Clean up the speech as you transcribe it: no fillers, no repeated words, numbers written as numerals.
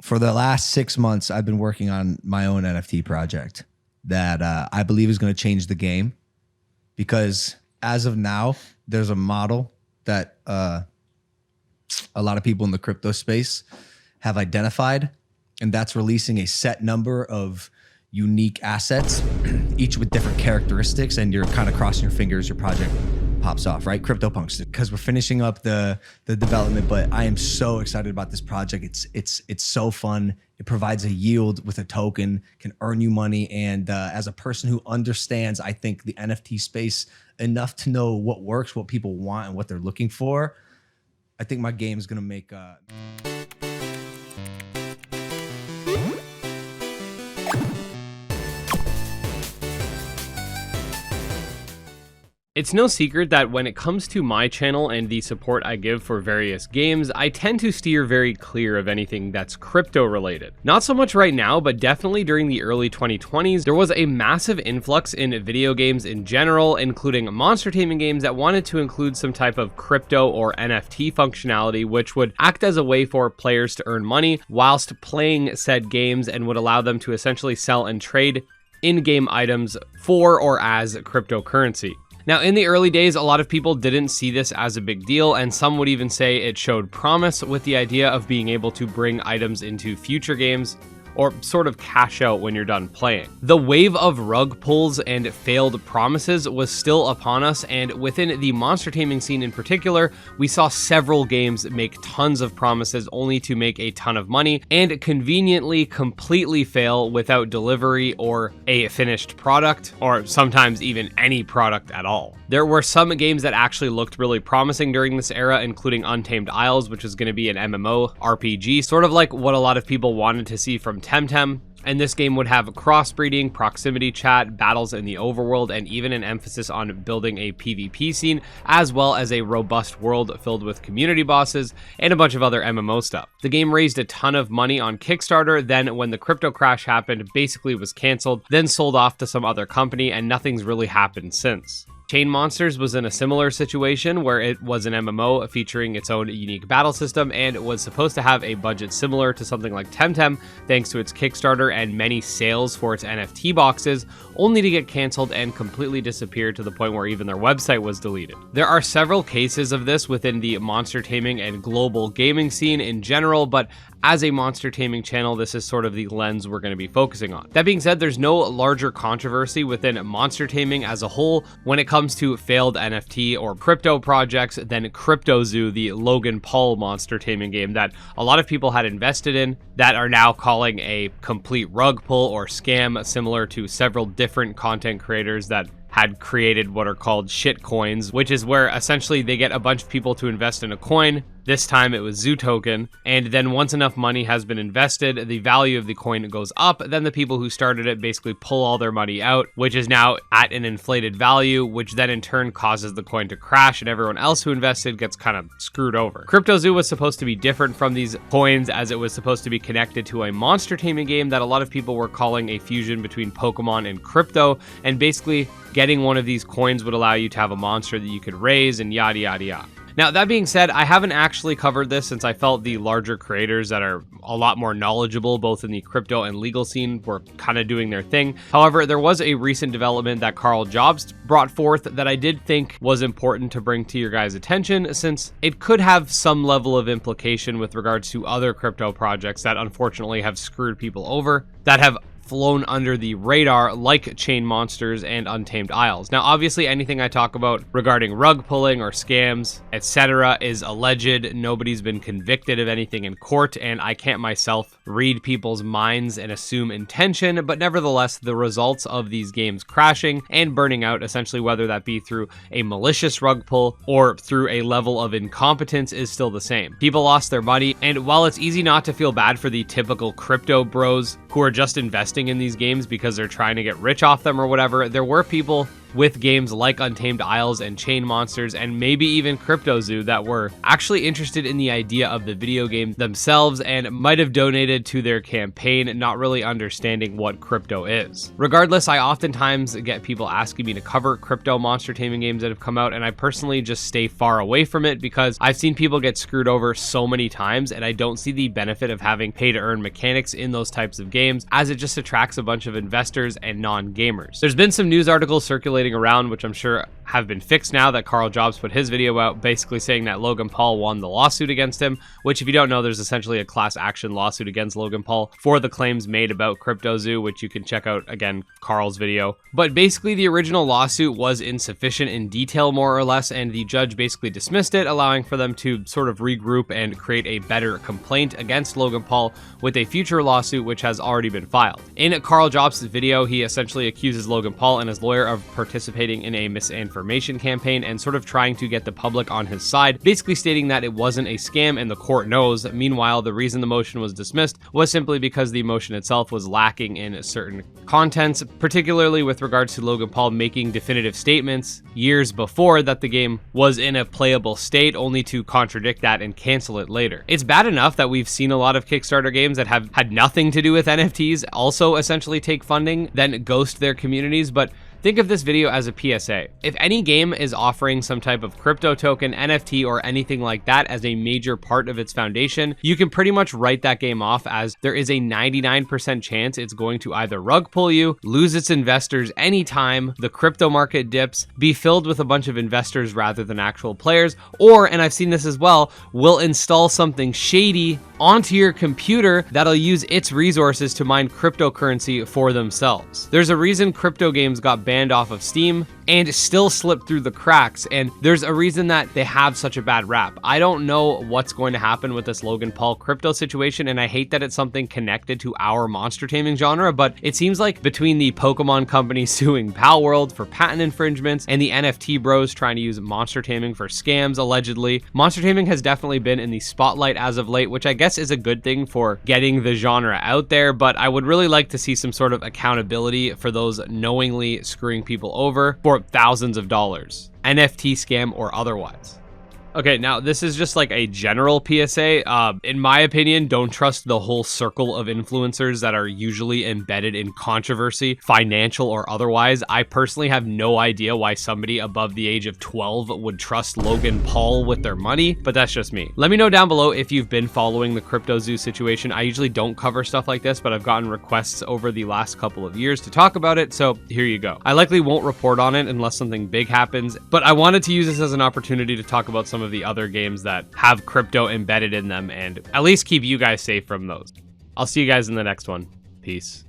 for the last 6 months, I've been working on my own NFT project that I believe is going to change the game, because as of now, there's a model that a lot of people in the crypto space have identified, and that's releasing a set number of unique assets, each with different characteristics, and you're kind of crossing your fingers your project pops off, right? CryptoPunks, because we're finishing up the development, but I am so excited about this project. It's so fun. It provides a yield with a token, can earn you money, and as a person who understands, I think, the NFT space enough to know what works, what people want, and what they're looking for, I think my game is gonna make It's no secret that when it comes to my channel and the support I give for various games, I tend to steer very clear of anything that's crypto related. Not so much right now, but definitely during the early 2020s, there was a massive influx in video games in general, including monster taming games that wanted to include some type of crypto or NFT functionality, which would act as a way for players to earn money whilst playing said games, and would allow them to essentially sell and trade in-game items for or as cryptocurrency. Now, in the early days, a lot of people didn't see this as a big deal, and some would even say it showed promise, with the idea of being able to bring items into future games, or sort of cash out when you're done playing. The wave of rug pulls and failed promises was still upon us, and within the monster taming scene in particular, we saw several games make tons of promises only to make a ton of money, and conveniently completely fail without delivery or a finished product, or sometimes even any product at all. There were some games that actually looked really promising during this era, including Untamed Isles, which is going to be an MMO RPG, sort of like what a lot of people wanted to see from Temtem. And this game would have crossbreeding, proximity chat, battles in the overworld, and even an emphasis on building a PvP scene, as well as a robust world filled with community bosses and a bunch of other MMO stuff. The game raised a ton of money on Kickstarter, then when the crypto crash happened, basically was canceled, then sold off to some other company, and nothing's really happened since. Chain Monsters was in a similar situation where it was an MMO featuring its own unique battle system, and it was supposed to have a budget similar to something like Temtem thanks to its Kickstarter and many sales for its NFT boxes, only to get canceled and completely disappear to the point where even their website was deleted. There are several cases of this within the monster taming and global gaming scene in general, but as a monster taming channel, this is sort of the lens we're going to be focusing on. That being said, there's no larger controversy within monster taming as a whole when it comes to failed NFT or crypto projects than cryptozoo, the Logan Paul monster taming game that a lot of people had invested in, that are now calling a complete rug pull or scam, similar to several different content creators that had created what are called shit coins, which is where essentially they get a bunch of people to invest in a coin. This time it was Zoo token, and then once enough money has been invested, the value of the coin goes up, then the people who started it basically pull all their money out, which is now at an inflated value, which then in turn causes the coin to crash, and everyone else who invested gets kind of screwed over. CryptoZoo was supposed to be different from these coins, as it was supposed to be connected to a monster taming game that a lot of people were calling a fusion between Pokemon and crypto, and basically getting one of these coins would allow you to have a monster that you could raise and yada yada yada. Now, that being said, I haven't actually covered this since I felt the larger creators that are a lot more knowledgeable, both in the crypto and legal scene, were kind of doing their thing. However, there was a recent development that Karl brought forth that I did think was important to bring to your guys' attention, since it could have some level of implication with regards to other crypto projects that unfortunately have screwed people over, that have flown under the radar, like Chain Monsters and Untamed Isles. Now, obviously, anything I talk about regarding rug pulling or scams, etc. is alleged. Nobody's been convicted of anything in court, and I can't myself read people's minds and assume intention, but nevertheless, the results of these games crashing and burning out, essentially whether that be through a malicious rug pull or through a level of incompetence, is still the same. People lost their money, and while it's easy not to feel bad for the typical crypto bros who are just investing in these games because they're trying to get rich off them or whatever, there were people with games like Untamed Isles and Chain Monsters and maybe even cryptozoo that were actually interested in the idea of the video game themselves and might have donated to their campaign, not really understanding what crypto is. Regardless, I oftentimes get people asking me to cover crypto monster taming games that have come out, and I personally just stay far away from it because I've seen people get screwed over so many times, and I don't see the benefit of having pay to earn mechanics in those types of games, as it just attracts a bunch of investors and non-gamers. There's been some news articles circulating around, which I'm sure have been fixed now that Karl Jobs put his video out, basically saying that Logan Paul won the lawsuit against him, which if you don't know, there's essentially a class action lawsuit against Logan Paul for the claims made about cryptozoo, which you can check out, again, Karl's video. But basically the original lawsuit was insufficient in detail, more or less, and the judge basically dismissed it, allowing for them to sort of regroup and create a better complaint against Logan Paul with a future lawsuit which has already been filed. In Karl Jobs' video, he essentially accuses Logan Paul and his lawyer of participating in a misinformation campaign and sort of trying to get the public on his side, basically stating that it wasn't a scam and the court knows. Meanwhile, the reason the motion was dismissed was simply because the motion itself was lacking in certain contents, particularly with regards to Logan Paul making definitive statements years before that the game was in a playable state, only to contradict that and cancel it later. It's bad enough that we've seen a lot of Kickstarter games that have had nothing to do with NFTs also essentially take funding, then ghost their communities, but think of this video as a PSA. If any game is offering some type of crypto token, NFT, or anything like that as a major part of its foundation, you can pretty much write that game off, as there is a 99% chance it's going to either rug pull you, lose its investors anytime the crypto market dips, be filled with a bunch of investors rather than actual players, or, and I've seen this as well, will install something shady onto your computer that'll use its resources to mine cryptocurrency for themselves. There's a reason crypto games got banned off of Steam and still slipped through the cracks, and there's a reason that they have such a bad rap. I don't know what's going to happen with this Logan Paul crypto situation, and I hate that it's something connected to our monster taming genre, but it seems like between the Pokemon company suing Palworld for patent infringements and the NFT bros trying to use monster taming for scams, allegedly, monster taming has definitely been in the spotlight as of late, which I guess is a good thing for getting the genre out there, but I would really like to see some sort of accountability for those knowingly screwing people over for thousands of dollars, NFT scam or otherwise. Okay, now this is just like a general PSA. In my opinion, don't trust the whole circle of influencers that are usually embedded in controversy, financial or otherwise. I personally have no idea why somebody above the age of 12 would trust Logan Paul with their money, but that's just me. Let me know down below if you've been following the cryptozoo situation. I usually don't cover stuff like this, but I've gotten requests over the last couple of years to talk about it, so here you go. I likely won't report on it unless something big happens, but I wanted to use this as an opportunity to talk about some of the other games that have crypto embedded in them and at least keep you guys safe from those. I'll see you guys in the next one. Peace.